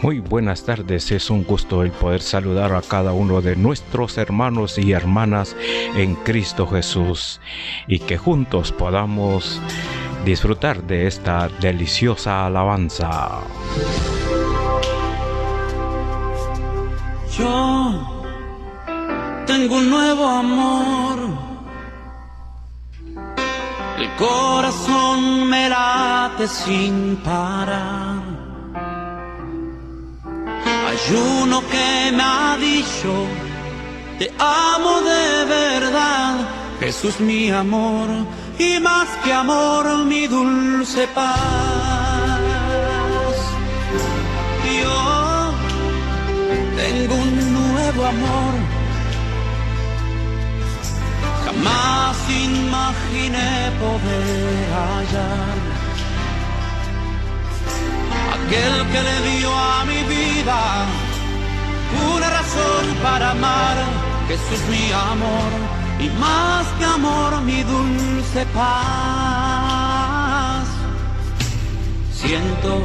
Muy buenas tardes, es un gusto el poder saludar a cada uno de nuestros hermanos y hermanas en Cristo Jesús y que juntos podamos disfrutar de esta deliciosa alabanza. Yo tengo un nuevo amor, el corazón me late sin parar. Hay uno que me ha dicho, te amo de verdad, Jesús mi amor, y más que amor mi dulce paz. Yo tengo un nuevo amor, jamás imaginé poder hallar. Aquel que le dio a mi vida una razón para amar, Jesús mi amor, y más que amor mi dulce paz. Siento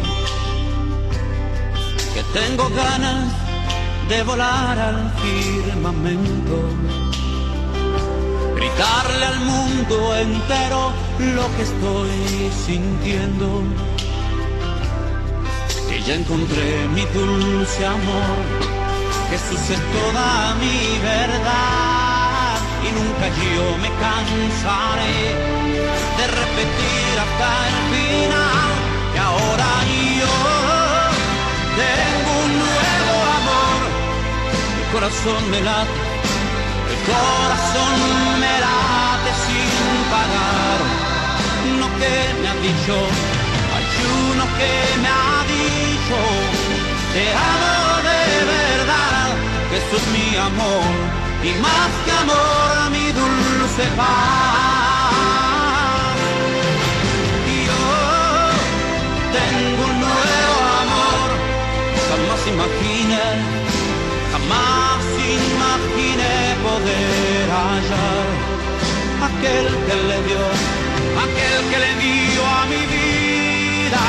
que tengo ganas de volar al firmamento, gritarle al mundo entero lo que estoy sintiendo. Que ya encontré mi dulce amor, Jesús es toda mi verdad, y nunca yo me cansaré de repetir hasta el final que ahora yo tengo un nuevo amor. El corazón me late, el corazón me late sin parar. Lo que me ha dicho, hay uno que me ha dicho, te amo de verdad, Jesús mi amor, y más que amor mi dulce paz. Yo tengo un nuevo amor, jamás imaginé poder hallar. Aquel que le dio a mi vida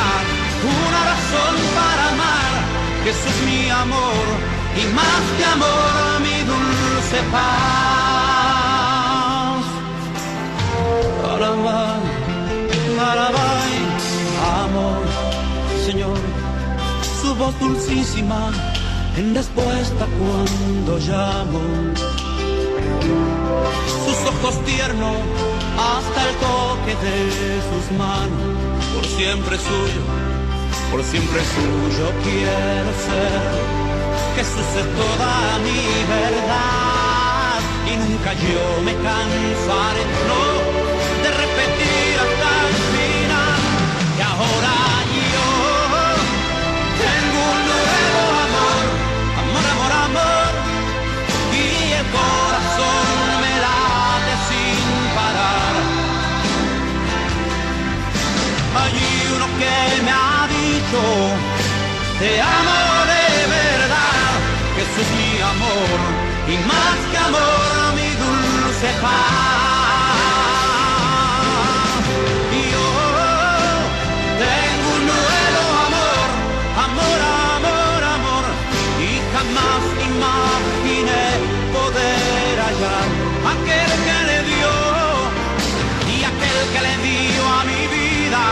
una razón para amar, Jesús mi amor, y más que amor mi dulce paz. Alabay, alabay, amor, Señor, su voz dulcísima en respuesta cuando llamo, sus ojos tiernos hasta el toque de sus manos, por siempre suyo quiero ser. Jesús es toda mi verdad, y nunca yo me cansaré, no, de repetir hasta el final que ahora yo tengo un nuevo amor, amor, amor, amor, y el corazón me late sin parar. Hay uno que me ha dicho, te amo de verdad, Jesús mi amor, y más que amor mi dulce paz. Yo tengo un nuevo amor, amor, amor, amor, y jamás imaginé poder hallar. Aquel que le dio y aquel que le dio a mi vida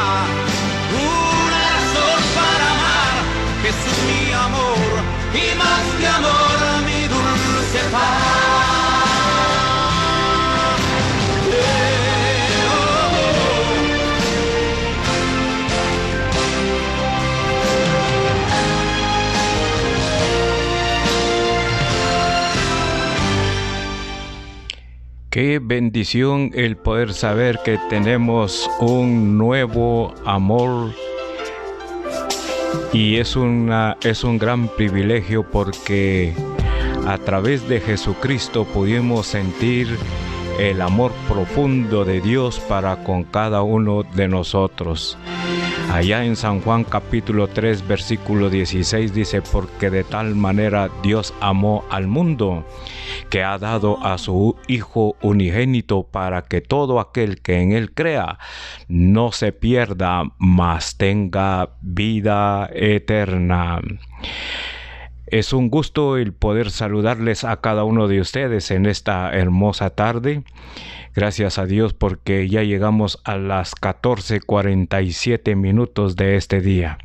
una razón para amar, Jesús mi amor, y más que amor mi dulce paz. Qué bendición el poder saber que tenemos un nuevo amor. Y es un gran privilegio porque a través de Jesucristo pudimos sentir el amor profundo de Dios para con cada uno de nosotros. Allá en San Juan capítulo 3 versículo 16 dice: porque de tal manera Dios amó al mundo, que ha dado a su Hijo unigénito, para que todo aquel que en él crea no se pierda, mas tenga vida eterna. Es un gusto el poder saludarles a cada uno de ustedes en esta hermosa tarde. Gracias a Dios porque ya llegamos a las 14:47 minutos de este día.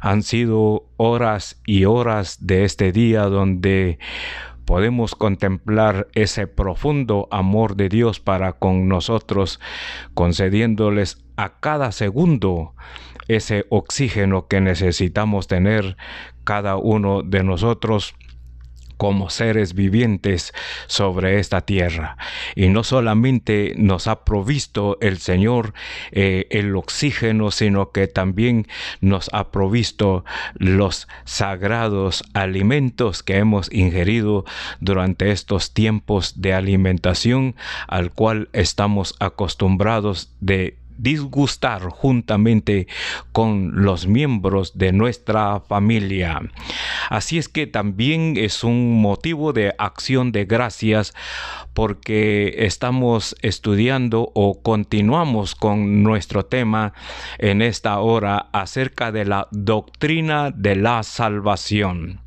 Han sido horas y horas de este día donde podemos contemplar ese profundo amor de Dios para con nosotros, concediéndoles a cada segundo ese oxígeno que necesitamos tener cada uno de nosotros como seres vivientes sobre esta tierra. Y no solamente nos ha provisto el Señor el oxígeno, sino que también nos ha provisto los sagrados alimentos que hemos ingerido durante estos tiempos de alimentación, al cual estamos acostumbrados de disgustar juntamente con los miembros de nuestra familia. Así es que también es un motivo de acción de gracias porque estamos estudiando o continuamos con nuestro tema en esta hora acerca de la doctrina de la salvación.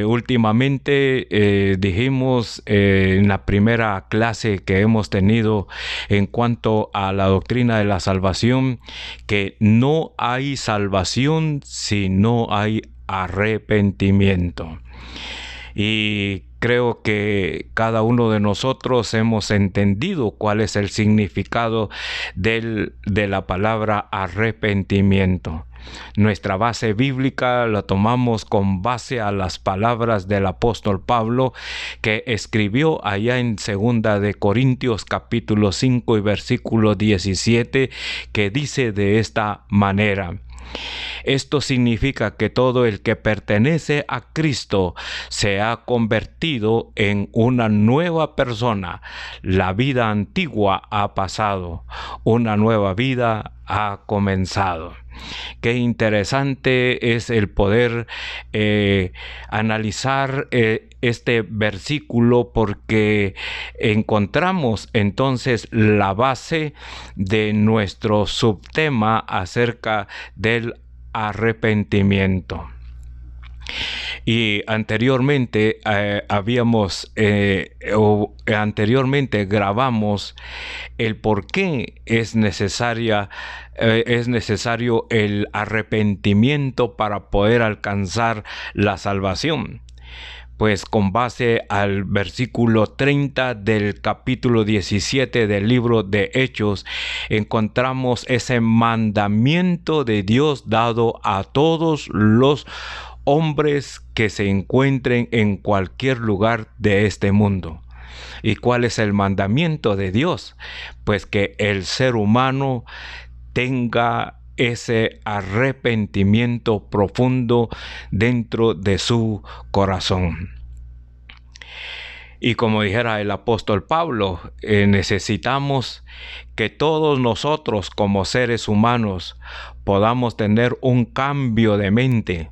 Últimamente dijimos en la primera clase que hemos tenido en cuanto a la doctrina de la salvación que no hay salvación si no hay arrepentimiento. Y creo que cada uno de nosotros hemos entendido cuál es el significado de la palabra arrepentimiento. Nuestra base bíblica la tomamos con base a las palabras del apóstol Pablo, que escribió allá en 2 de Corintios capítulo 5 y versículo 17, que dice de esta manera: esto significa que todo el que pertenece a Cristo se ha convertido en una nueva persona. La vida antigua ha pasado, una nueva vida ha comenzado. Qué interesante es el poder analizar este versículo, porque encontramos entonces la base de nuestro subtema acerca del arrepentimiento. Y anteriormente grabamos el por qué es necesario el arrepentimiento para poder alcanzar la salvación. Pues con base al versículo 30 del capítulo 17 del libro de Hechos, encontramos ese mandamiento de Dios dado a todos los hombres que se encuentren en cualquier lugar de este mundo. ¿Y cuál es el mandamiento de Dios? Pues que el ser humano tenga ese arrepentimiento profundo dentro de su corazón. Y como dijera el apóstol Pablo, necesitamos que todos nosotros como seres humanos podamos tener un cambio de mente,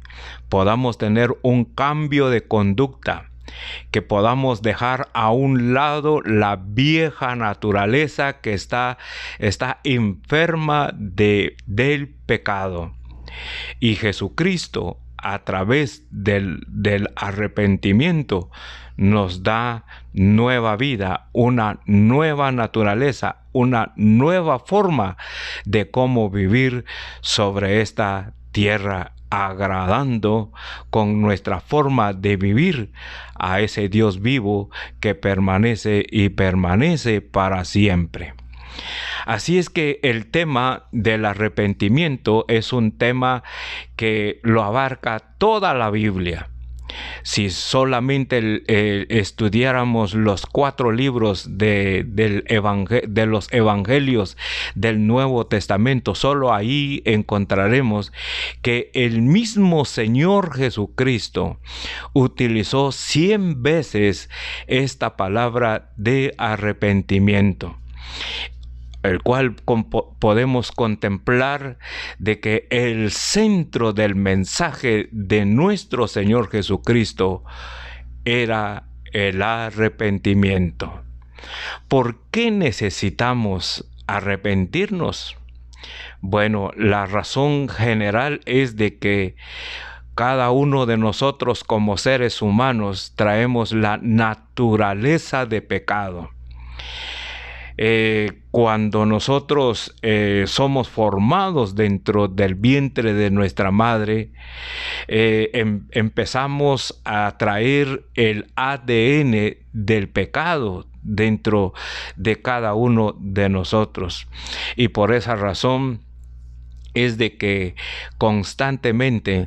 podamos tener un cambio de conducta, que podamos dejar a un lado la vieja naturaleza que está enferma del pecado. Y Jesucristo, a través del arrepentimiento, nos da nueva vida, una nueva naturaleza, una nueva forma de cómo vivir sobre esta tierra, agradando con nuestra forma de vivir a ese Dios vivo que permanece y permanece para siempre. Así es que el tema del arrepentimiento es un tema que lo abarca toda la Biblia. Si solamente estudiáramos los 4 libros de los evangelios del Nuevo Testamento, solo ahí encontraremos que el mismo Señor Jesucristo utilizó 100 veces esta palabra de arrepentimiento. el cual podemos contemplar de que el centro del mensaje de nuestro Señor Jesucristo era el arrepentimiento. ¿Por qué necesitamos arrepentirnos? Bueno, la razón general es de que cada uno de nosotros como seres humanos traemos la naturaleza de pecado. Cuando nosotros somos formados dentro del vientre de nuestra madre, empezamos a traer el ADN del pecado dentro de cada uno de nosotros. Y por esa razón es de que constantemente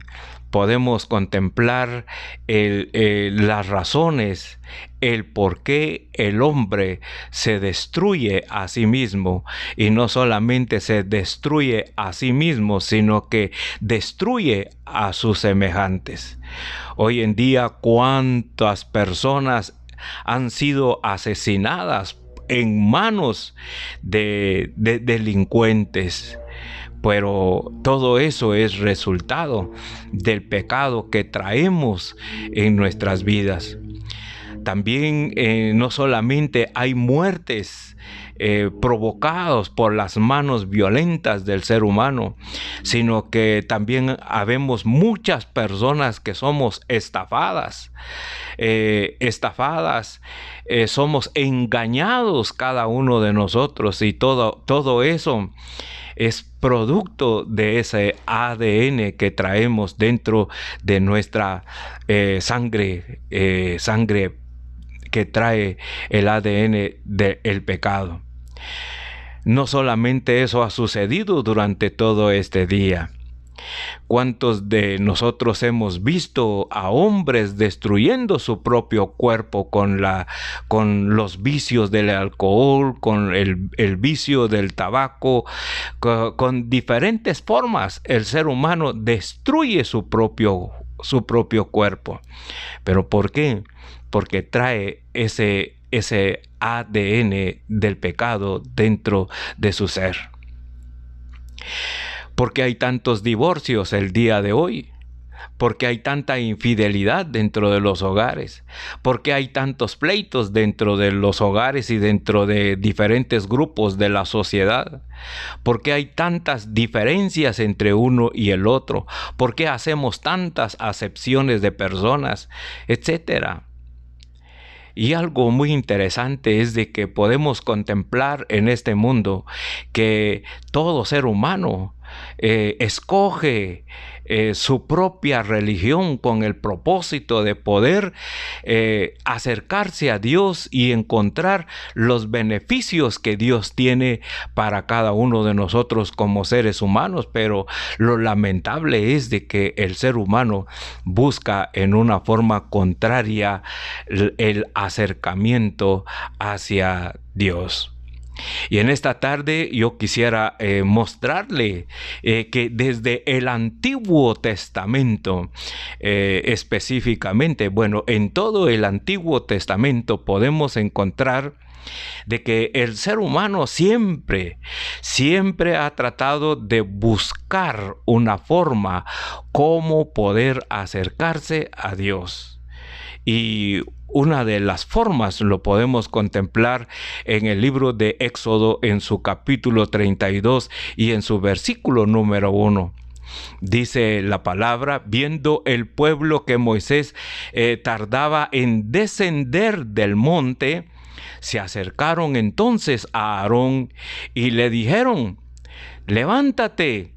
podemos contemplar las razones, el por qué el hombre se destruye a sí mismo, y no solamente se destruye a sí mismo, sino que destruye a sus semejantes. Hoy en día, ¿cuántas personas han sido asesinadas en manos de delincuentes? Pero todo eso es resultado del pecado que traemos en nuestras vidas. También no solamente hay muertes provocados por las manos violentas del ser humano, sino que también habemos muchas personas que somos estafadas. Somos engañados cada uno de nosotros, y todo eso es producto de ese ADN que traemos dentro de nuestra sangre que trae el ADN del pecado. No solamente eso ha sucedido durante todo este día. ¿Cuántos de nosotros hemos visto a hombres destruyendo su propio cuerpo con los vicios del alcohol, con el vicio del tabaco, con diferentes formas? El ser humano destruye su propio cuerpo. ¿Pero por qué? Porque trae ese ADN del pecado dentro de su ser. ¿Por qué hay tantos divorcios el día de hoy? ¿Por qué hay tanta infidelidad dentro de los hogares? ¿Por qué hay tantos pleitos dentro de los hogares y dentro de diferentes grupos de la sociedad? ¿Por qué hay tantas diferencias entre uno y el otro? ¿Por qué hacemos tantas acepciones de personas, etcétera? Y algo muy interesante es de que podemos contemplar en este mundo que todo ser humano escoge su propia religión con el propósito de poder acercarse a Dios y encontrar los beneficios que Dios tiene para cada uno de nosotros como seres humanos. Pero lo lamentable es de que el ser humano busca en una forma contraria el acercamiento hacia Dios. Y en esta tarde yo quisiera mostrarle que desde el Antiguo Testamento específicamente, en todo el Antiguo Testamento podemos encontrar de que el ser humano siempre ha tratado de buscar una forma cómo poder acercarse a Dios. Y una de las formas lo podemos contemplar en el libro de Éxodo, en su capítulo 32 y en su versículo número 1. Dice la palabra: viendo el pueblo que Moisés tardaba en descender del monte, se acercaron entonces a Aarón y le dijeron: levántate,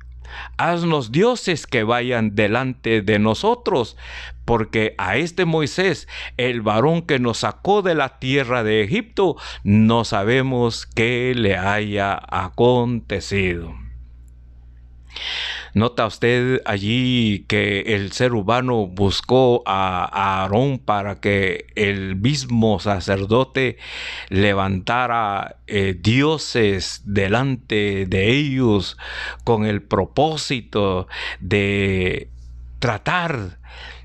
haznos dioses que vayan delante de nosotros, porque a este Moisés, el varón que nos sacó de la tierra de Egipto, no sabemos qué le haya acontecido. ¿Nota usted allí que el ser humano buscó a Aarón para que el mismo sacerdote levantara dioses delante de ellos con el propósito de tratar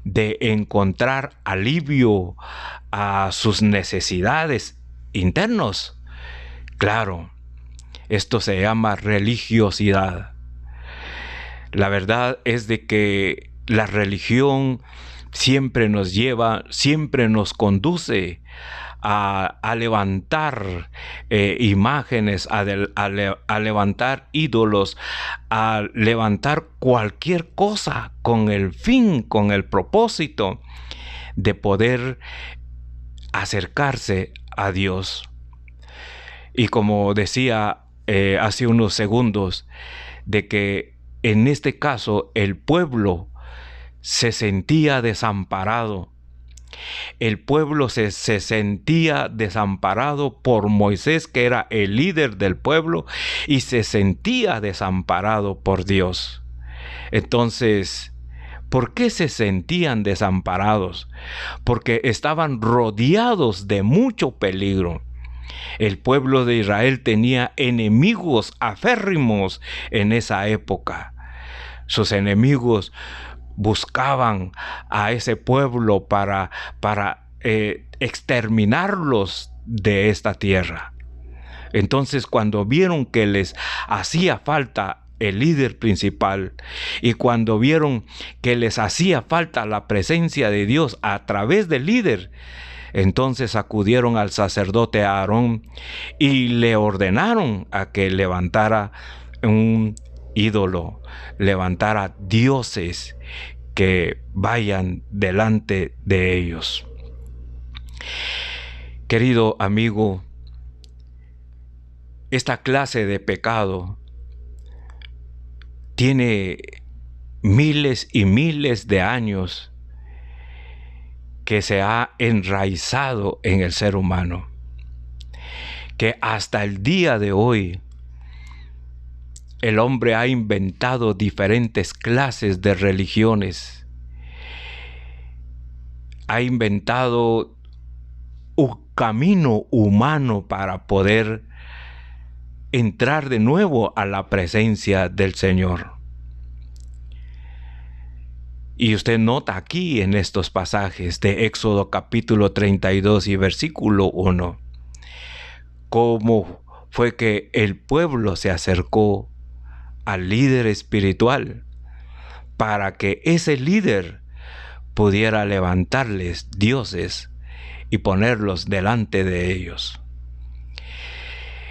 de encontrar alivio a sus necesidades internos? Claro, Esto se llama religiosidad. La verdad es de que la religión siempre nos lleva, siempre nos conduce a levantar imágenes, a levantar ídolos, a levantar cualquier cosa con el fin, con el propósito de poder acercarse a Dios. Y como decía hace unos segundos, de que en este caso el pueblo se sentía desamparado. El pueblo se sentía desamparado por Moisés, que era el líder del pueblo, y se sentía desamparado por Dios. Entonces, ¿por qué se sentían desamparados? Porque estaban rodeados de mucho peligro. El pueblo de Israel tenía enemigos aférrimos en esa época. Sus enemigos buscaban a ese pueblo para exterminarlos de esta tierra. Entonces, cuando vieron que les hacía falta el líder principal, y cuando vieron que les hacía falta la presencia de Dios a través del líder, entonces acudieron al sacerdote Aarón y le ordenaron a que levantara un ídolo, levantara dioses que vayan delante de ellos. Querido amigo, esta clase de pecado tiene miles y miles de años que se ha enraizado en el ser humano, que hasta el día de hoy el hombre ha inventado diferentes clases de religiones, ha inventado un camino humano para poder entrar de nuevo a la presencia del Señor. Y usted nota aquí en estos pasajes de Éxodo capítulo 32 y versículo 1, cómo fue que el pueblo se acercó al líder espiritual para que ese líder pudiera levantarles dioses y ponerlos delante de ellos.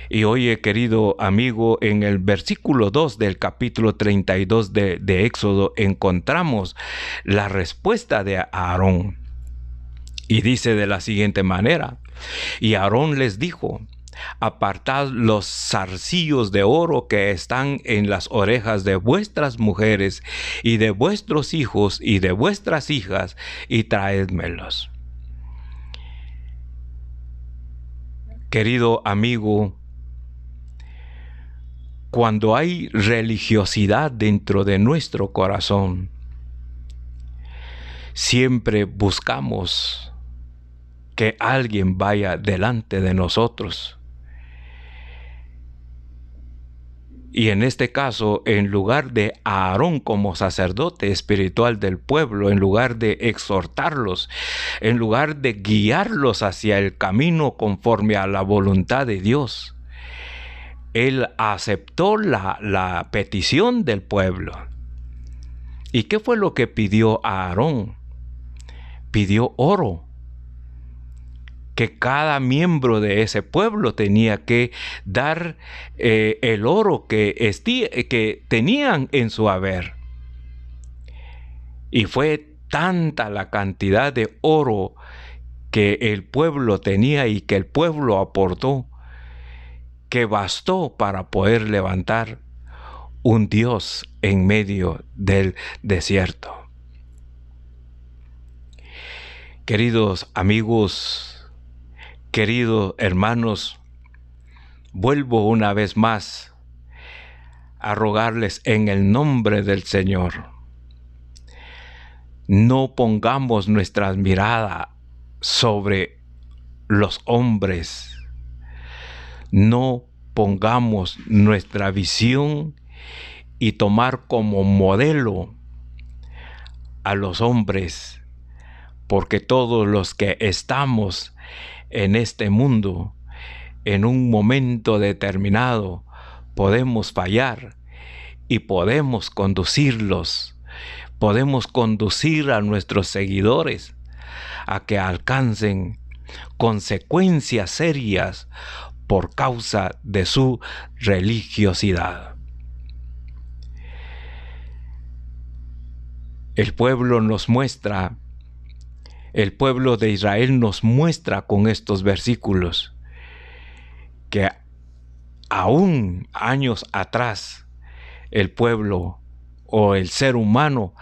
Y oye, querido amigo, en el versículo 2 del capítulo 32 de Éxodo encontramos la respuesta de Aarón. Y dice de la siguiente manera: y Aarón les dijo: apartad los zarcillos de oro que están en las orejas de vuestras mujeres y de vuestros hijos y de vuestras hijas, y traédmelos. Querido amigo, cuando hay religiosidad dentro de nuestro corazón, siempre buscamos que alguien vaya delante de nosotros. Y en este caso, en lugar de Aarón como sacerdote espiritual del pueblo, en lugar de exhortarlos, en lugar de guiarlos hacia el camino conforme a la voluntad de Dios, él aceptó la petición del pueblo. ¿Y qué fue lo que pidió Aarón? Pidió oro, que cada miembro de ese pueblo tenía que dar el oro que tenían en su haber. Y fue tanta la cantidad de oro que el pueblo tenía y que el pueblo aportó, que bastó para poder levantar un Dios en medio del desierto. Queridos amigos, queridos hermanos, vuelvo una vez más a rogarles en el nombre del Señor: no pongamos nuestra mirada sobre los hombres. No pongamos nuestra visión y tomar como modelo a los hombres, porque todos los que estamos en este mundo, en un momento determinado, podemos fallar y podemos conducirlos. Podemos conducir a nuestros seguidores a que alcancen consecuencias serias por causa de su religiosidad. El pueblo de Israel nos muestra con estos versículos que aún años atrás el pueblo o el ser humano,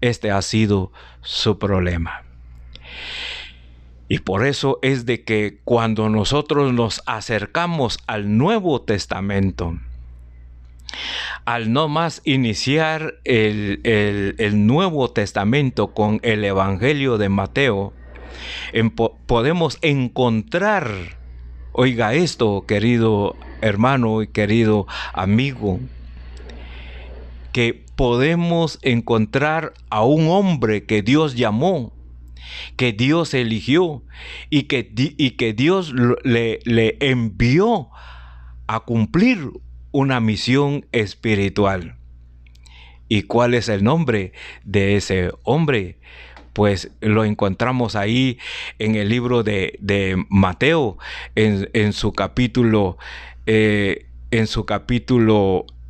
este ha sido su problema. Y por eso es de que cuando nosotros nos acercamos al Nuevo Testamento, al no más iniciar el Nuevo Testamento con el Evangelio de Mateo, podemos encontrar, oiga esto, querido hermano y querido amigo, que podemos encontrar a un hombre que Dios llamó, que Dios eligió y que Dios le envió a cumplir una misión espiritual. ¿Y cuál es el nombre de ese hombre? Pues lo encontramos ahí en el libro de Mateo, en su capítulo,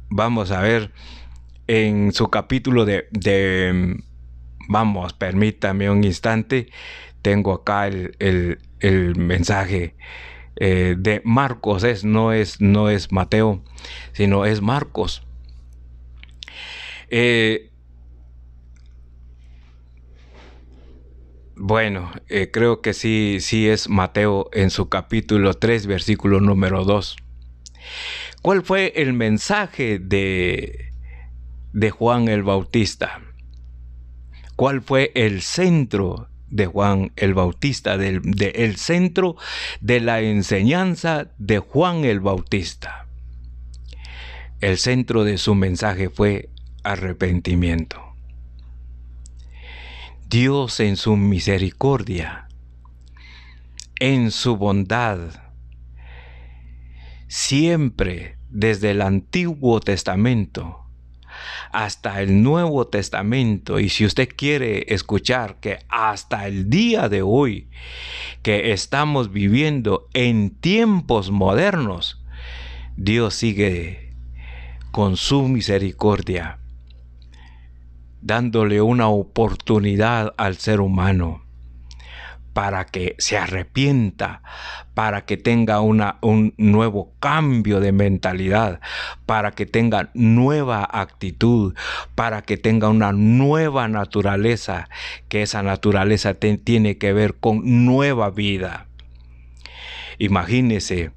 vamos a ver, en su capítulo vamos, permítame un instante, tengo acá el mensaje de Marcos, no es Mateo, sino es Marcos. Bueno, creo que sí es Mateo en su capítulo 3, versículo número 2. ¿Cuál fue el mensaje de Juan el Bautista? ¿Cuál fue el centro de Juan el Bautista, el centro de la enseñanza de Juan el Bautista? El centro de su mensaje fue arrepentimiento. Dios en su misericordia, en su bondad, siempre desde el Antiguo Testamento hasta el Nuevo Testamento, y si usted quiere escuchar que hasta el día de hoy, que estamos viviendo en tiempos modernos, Dios sigue con su misericordia, dándole una oportunidad al ser humano para que se arrepienta, para que tenga un nuevo cambio de mentalidad, para que tenga nueva actitud, para que tenga una nueva naturaleza, que esa naturaleza tiene que ver con nueva vida. Imagínese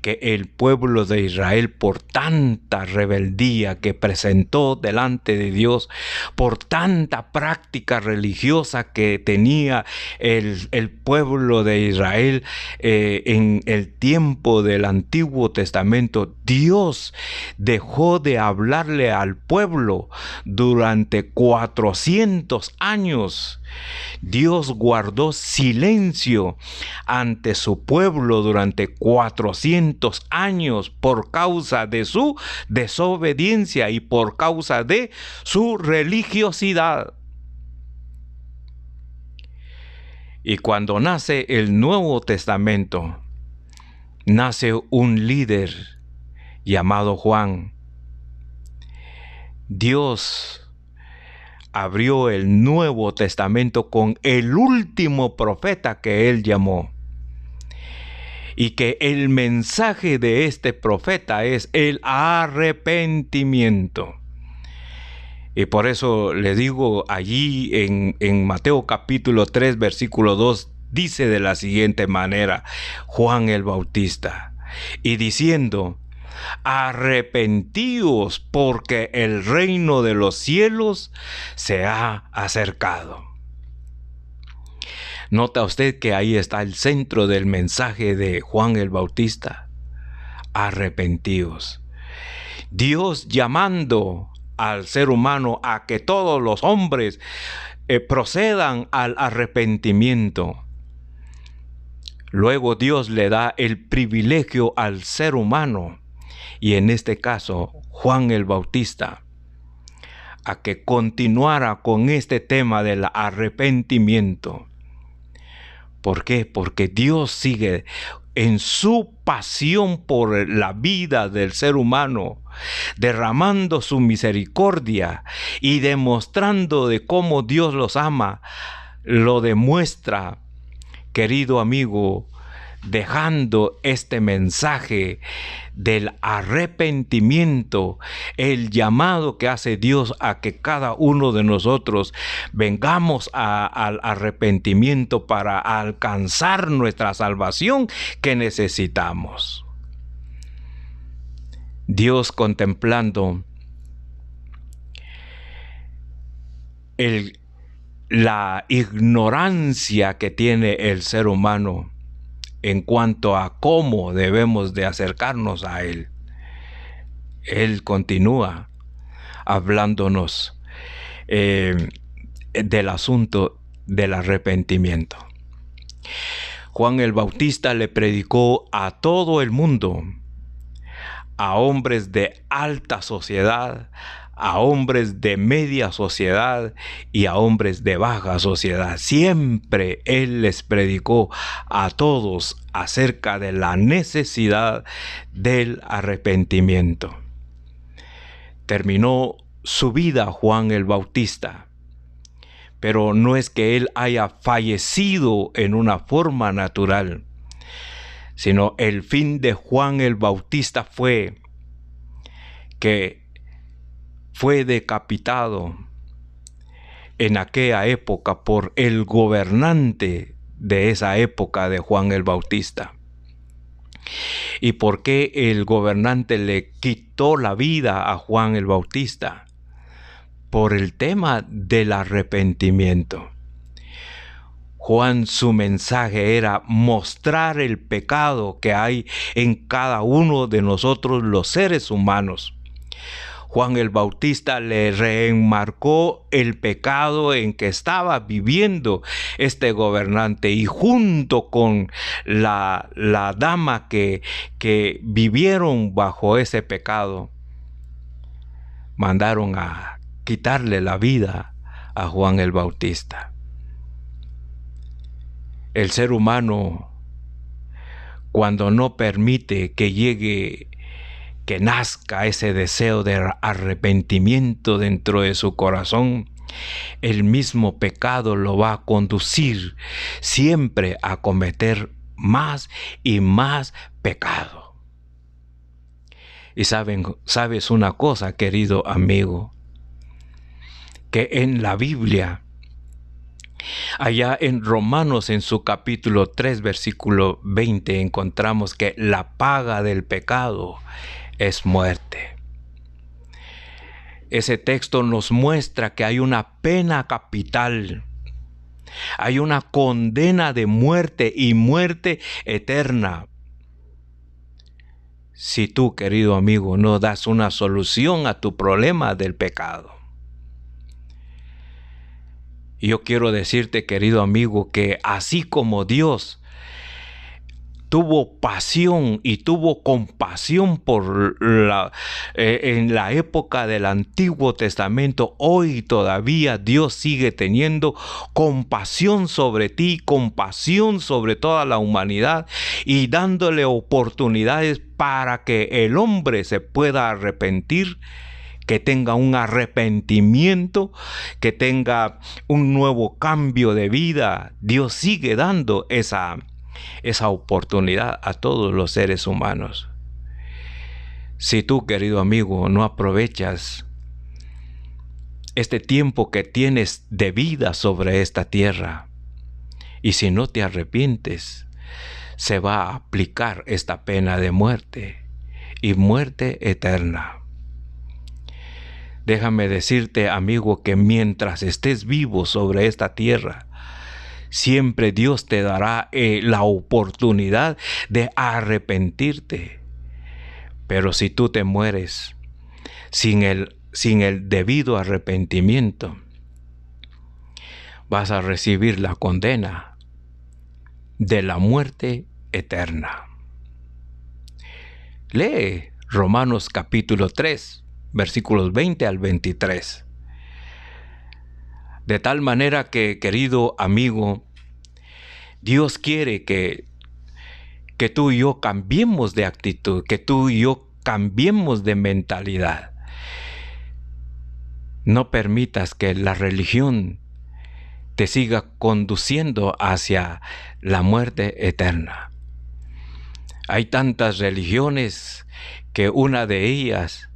que el pueblo de Israel, por tanta rebeldía que presentó delante de Dios, por tanta práctica religiosa que tenía el pueblo de Israel en el tiempo del Antiguo Testamento, Dios dejó de hablarle al pueblo durante 400 años. Dios guardó silencio ante su pueblo durante 400 años por causa de su desobediencia y por causa de su religiosidad. Y cuando nace el Nuevo Testamento, nace un líder llamado Juan. Dios abrió el Nuevo Testamento con el último profeta que él llamó. Y que el mensaje de este profeta es el arrepentimiento. Y por eso le digo allí en Mateo capítulo 3, versículo 2, dice de la siguiente manera, Juan el Bautista, y diciendo: arrepentíos, porque el reino de los cielos se ha acercado. Nota usted que ahí está el centro del mensaje de Juan el Bautista. Arrepentíos. Dios llamando al ser humano a que todos los hombres procedan al arrepentimiento. Luego Dios le da el privilegio al ser humano y en este caso Juan el Bautista, a que continuara con este tema del arrepentimiento. ¿Por qué? Porque Dios sigue en su pasión por la vida del ser humano, derramando su misericordia y demostrando de cómo Dios los ama. Lo demuestra, querido amigo, dejando este mensaje del arrepentimiento, el llamado que hace Dios a que cada uno de nosotros vengamos al arrepentimiento para alcanzar nuestra salvación que necesitamos. Dios, contemplando la ignorancia que tiene el ser humano en cuanto a cómo debemos de acercarnos a Él, Él continúa hablándonos del asunto del arrepentimiento. Juan el Bautista le predicó a todo el mundo, a hombres de alta sociedad, a hombres de media sociedad y a hombres de baja sociedad. Siempre Él les predicó a todos acerca de la necesidad del arrepentimiento. Terminó su vida Juan el Bautista, pero no es que Él haya fallecido en una forma natural, sino el fin de Juan el Bautista fue que fue decapitado en aquella época por el gobernante de esa época de Juan el Bautista. ¿Y por qué el gobernante le quitó la vida a Juan el Bautista? Por el tema del arrepentimiento. Juan, su mensaje era mostrar el pecado que hay en cada uno de nosotros los seres humanos. Juan el Bautista le reenmarcó el pecado en que estaba viviendo este gobernante, y junto con la dama que vivieron bajo ese pecado, mandaron a quitarle la vida a Juan el Bautista. El ser humano, cuando no permite que nazca ese deseo de arrepentimiento dentro de su corazón, el mismo pecado lo va a conducir siempre a cometer más y más pecado. Y sabes una cosa, querido amigo, que en la Biblia, allá en Romanos, en su capítulo 3, versículo 20, encontramos que la paga del pecado es muerte. Ese texto nos muestra que hay una pena capital, hay una condena de muerte y muerte eterna. Si tú, querido amigo, no das una solución a tu problema del pecado. Y yo quiero decirte, querido amigo, que así como Dios tuvo pasión y tuvo compasión por en la época del Antiguo Testamento, hoy todavía Dios sigue teniendo compasión sobre ti, compasión sobre toda la humanidad, y dándole oportunidades para que el hombre se pueda arrepentir, que tenga un arrepentimiento, que tenga un nuevo cambio de vida. Dios sigue dando esa oportunidad a todos los seres humanos. Si tú, querido amigo, no aprovechas este tiempo que tienes de vida sobre esta tierra, y si no te arrepientes, se va a aplicar esta pena de muerte y muerte eterna. Déjame decirte, amigo, que mientras estés vivo sobre esta tierra, siempre Dios te dará la oportunidad de arrepentirte. Pero si tú te mueres sin el debido arrepentimiento, vas a recibir la condena de la muerte eterna. Lee Romanos capítulo 3, versículos 20 al 23. De tal manera que, querido amigo, Dios quiere que tú y yo cambiemos de actitud, que tú y yo cambiemos de mentalidad. No permitas que la religión te siga conduciendo hacia la muerte eterna. Hay tantas religiones que una de ellas,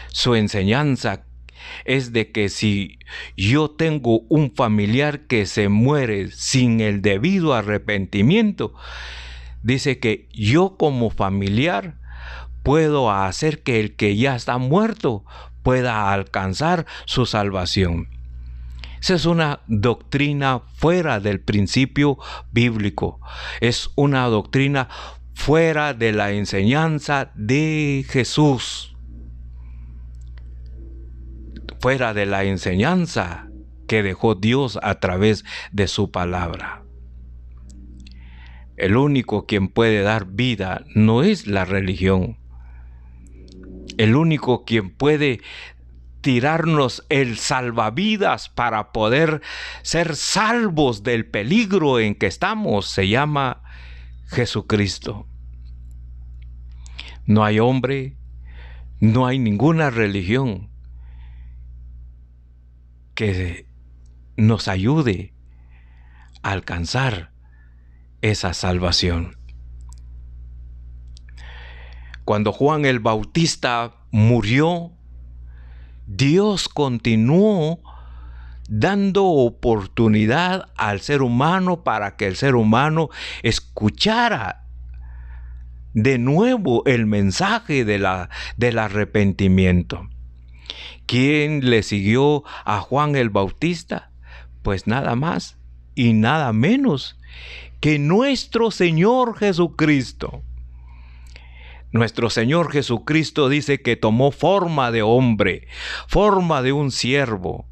su enseñanza es de que si yo tengo un familiar que se muere sin el debido arrepentimiento, dice que yo como familiar puedo hacer que el que ya está muerto pueda alcanzar su salvación. Esa es una doctrina fuera del principio bíblico. Es una doctrina fuera de la enseñanza de Jesús. Fuera de la enseñanza que dejó Dios a través de su palabra. El único quien puede dar vida no es la religión. El único quien puede tirarnos el salvavidas para poder ser salvos del peligro en que estamos se llama Jesucristo. No hay hombre, no hay ninguna religión que nos ayude a alcanzar esa salvación. Cuando Juan el Bautista murió, Dios continuó dando oportunidad al ser humano para que el ser humano escuchara de nuevo el mensaje del arrepentimiento. ¿Quién le siguió a Juan el Bautista? Pues nada más y nada menos que nuestro Señor Jesucristo. Nuestro Señor Jesucristo dice que tomó forma de hombre, forma de un siervo.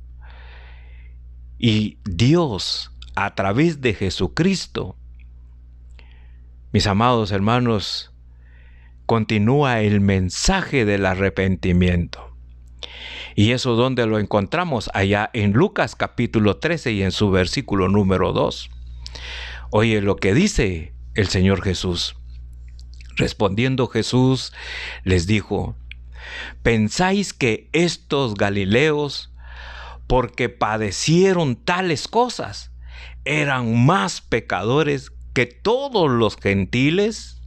Y Dios, a través de Jesucristo, mis amados hermanos, continúa el mensaje del arrepentimiento. Y eso donde lo encontramos allá en Lucas capítulo 13 y en su versículo número 2. Oye lo que dice el Señor Jesús. Respondiendo Jesús les dijo: ¿pensáis que estos galileos, porque padecieron tales cosas, eran más pecadores que todos los gentiles?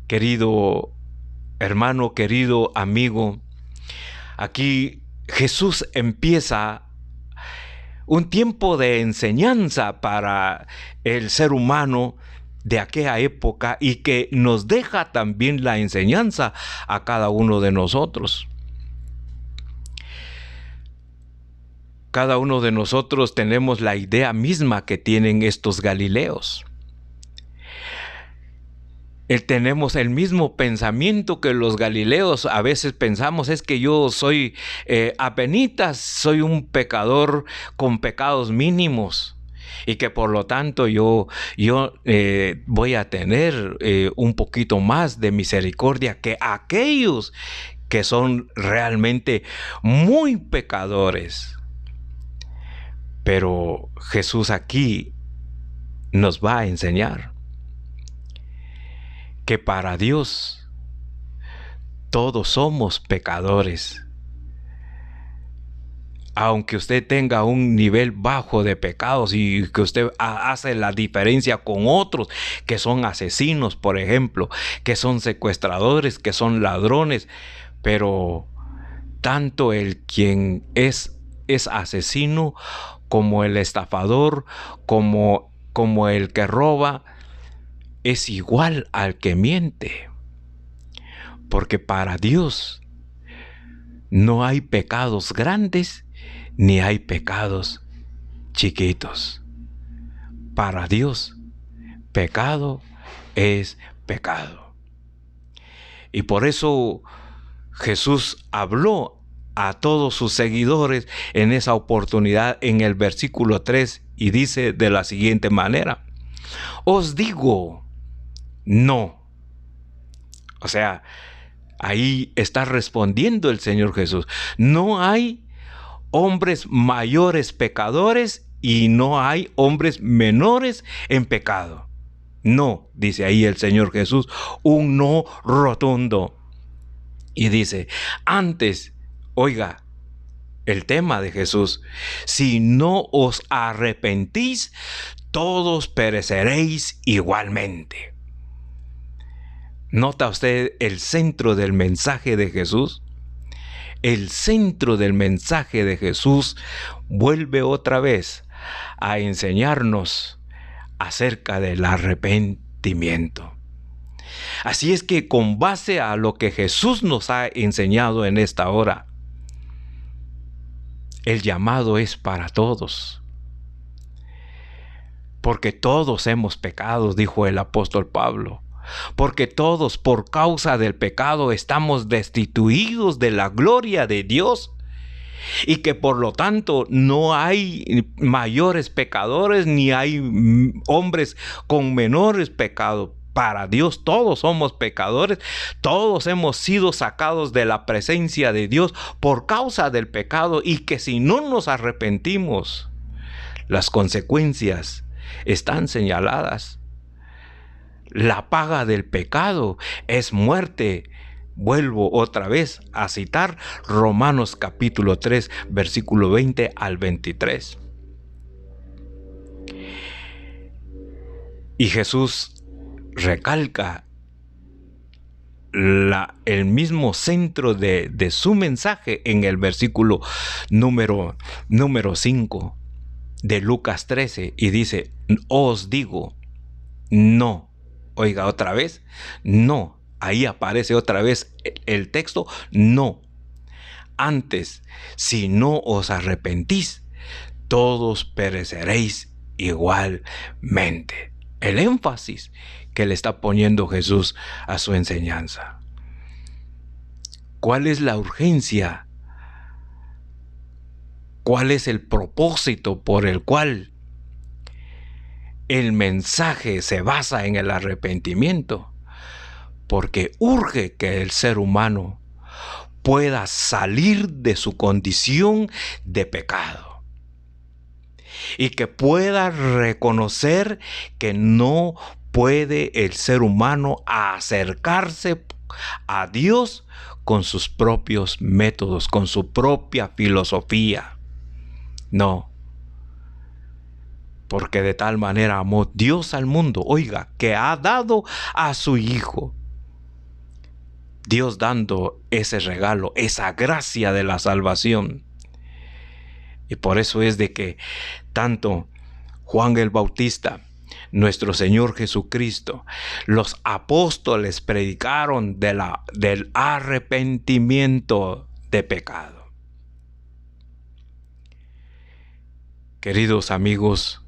Querido hermano, querido amigo, aquí Jesús empieza un tiempo de enseñanza para el ser humano de aquella época y que nos deja también la enseñanza a cada uno de nosotros. Cada uno de nosotros tenemos la idea misma que tienen estos galileos. Tenemos el mismo pensamiento que los galileos. A veces pensamos es que yo soy apenitas, soy un pecador con pecados mínimos y que por lo tanto yo voy a tener un poquito más de misericordia que aquellos que son realmente muy pecadores. Pero Jesús aquí nos va a enseñar que para Dios todos somos pecadores. Aunque usted tenga un nivel bajo de pecados y que usted hace la diferencia con otros que son asesinos, por ejemplo, que son secuestradores, que son ladrones, pero tanto el quien es asesino como el estafador, como el que roba, es igual al que miente. Porque para Dios no hay pecados grandes ni hay pecados chiquitos. Para Dios, pecado es pecado. Y por eso Jesús habló a todos sus seguidores en esa oportunidad en el versículo 3 y dice de la siguiente manera: os digo, no. O sea, ahí está respondiendo el Señor Jesús. No hay hombres mayores pecadores y no hay hombres menores en pecado. No, dice ahí el Señor Jesús, un no rotundo. Y dice, antes, oiga, el tema de Jesús, si no os arrepentís, todos pereceréis igualmente. ¿Nota usted el centro del mensaje de Jesús? El centro del mensaje de Jesús vuelve otra vez a enseñarnos acerca del arrepentimiento. Así es que con base a lo que Jesús nos ha enseñado en esta hora, el llamado es para todos. Porque todos hemos pecado, dijo el apóstol Pablo. Porque todos por causa del pecado estamos destituidos de la gloria de Dios. Y que por lo tanto no hay mayores pecadores ni hay hombres con menores pecados. Para Dios todos somos pecadores, todos hemos sido sacados de la presencia de Dios por causa del pecado, y que si no nos arrepentimos, las consecuencias están señaladas. La paga del pecado es muerte. Vuelvo otra vez a citar Romanos capítulo 3, versículo 20 al 23. Y Jesús recalca el mismo centro de su mensaje en el versículo número 5 de Lucas 13, y dice, os digo, no. Oiga otra vez, no. Ahí aparece otra vez el texto, no. Antes, si no os arrepentís, todos pereceréis igualmente. El énfasis que le está poniendo Jesús a su enseñanza. ¿Cuál es la urgencia? ¿Cuál es el propósito por el cual el mensaje se basa en el arrepentimiento? Porque urge que el ser humano pueda salir de su condición de pecado y que pueda reconocer que no puede el ser humano acercarse a Dios con sus propios métodos, con su propia filosofía. No. Porque de tal manera amó Dios al mundo, oiga, que ha dado a su Hijo. Dios dando ese regalo, esa gracia de la salvación. Y por eso es de que tanto Juan el Bautista, nuestro Señor Jesucristo, los apóstoles predicaron del arrepentimiento de pecado. Queridos amigos,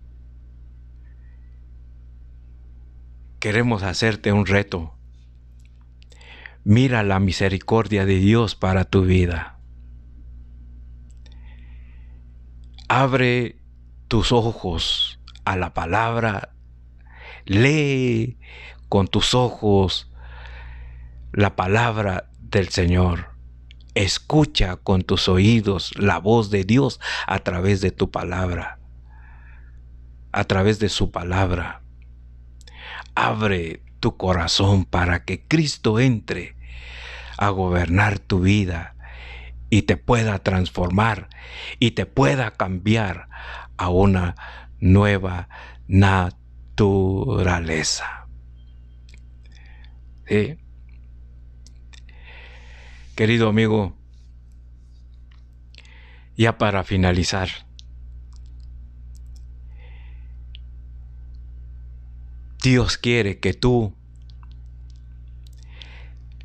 queremos hacerte un reto. Mira la misericordia de Dios para tu vida. Abre tus ojos a la palabra. Lee con tus ojos la palabra del Señor. Escucha con tus oídos la voz de Dios a través de tu palabra, a través de su palabra. Abre tu corazón para que Cristo entre a gobernar tu vida y te pueda transformar y te pueda cambiar a una nueva naturaleza. ¿Sí? Querido amigo, ya para finalizar, Dios quiere que tú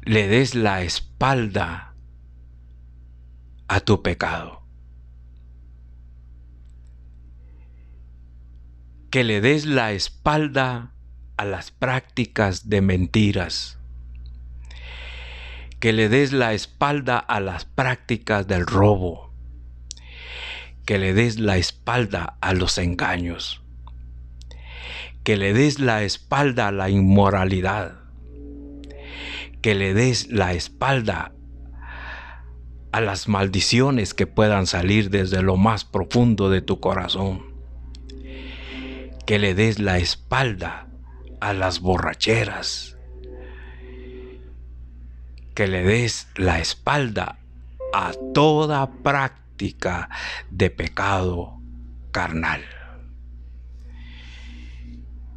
le des la espalda a tu pecado. Que le des la espalda a las prácticas de mentiras. Que le des la espalda a las prácticas del robo. Que le des la espalda a los engaños. Que le des la espalda a la inmoralidad. que le des la espalda a las maldiciones que puedan salir desde lo más profundo de tu corazón. Que le des la espalda a las borracheras. Que le des la espalda a toda práctica de pecado carnal.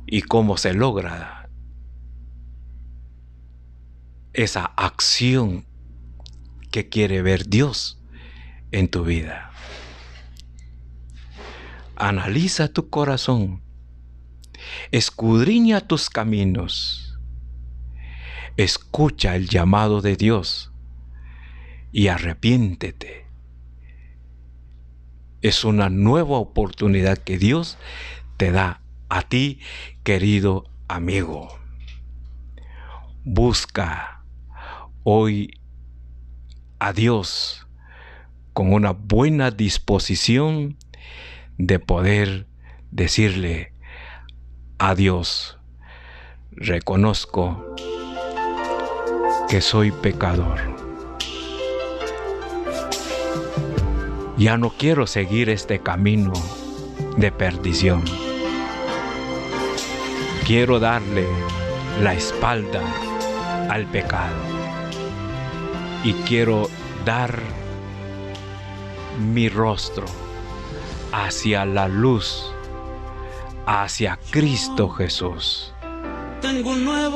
¿Y cómo se logra esa acción que quiere ver Dios en tu vida? Analiza tu corazón, escudriña tus caminos, escucha el llamado de Dios y arrepiéntete. Es una nueva oportunidad que Dios te da a ti, querido amigo. Busca hoy a Dios con una buena disposición de poder decirle a Dios: reconozco que soy pecador. Ya no quiero seguir este camino de perdición. Quiero darle la espalda al pecado y quiero dar mi rostro hacia la luz, hacia Cristo Jesús.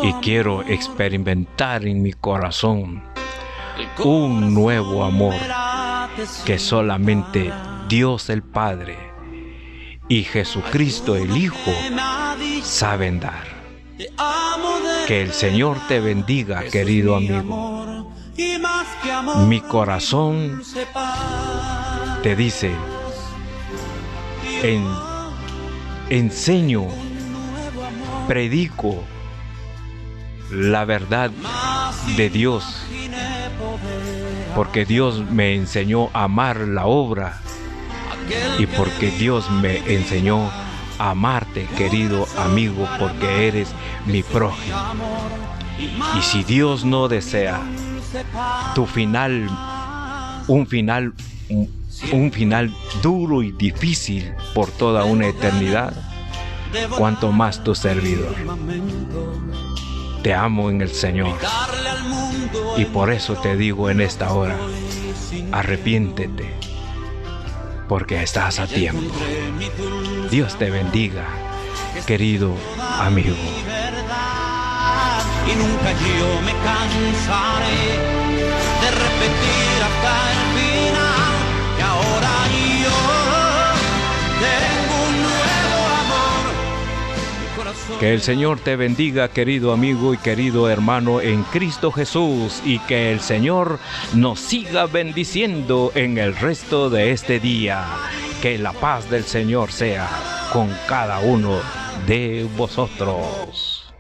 Y quiero experimentar en mi corazón un nuevo amor que solamente Dios el Padre y Jesucristo el Hijo saben dar. Que el Señor te bendiga, querido amigo. Mi corazón te dice: enseño, predico la verdad de Dios, porque Dios me enseñó a amar la obra y porque Dios me enseñó a amarte, querido amigo, porque eres mi prójimo. Y si Dios no desea tu final, un final duro y difícil por toda una eternidad, cuanto más tu servidor. Te amo en el Señor y por eso te digo en esta hora: arrepiéntete, porque estás a tiempo. Dios te bendiga, querido amigo. Y nunca yo me cansaré de repetir hasta el final. Y ahora yo tengo un nuevo amor. Mi corazón... Que el Señor te bendiga, querido amigo y querido hermano en Cristo Jesús, y que el Señor nos siga bendiciendo en el resto de este día. Que la paz del Señor sea con cada uno de vosotros.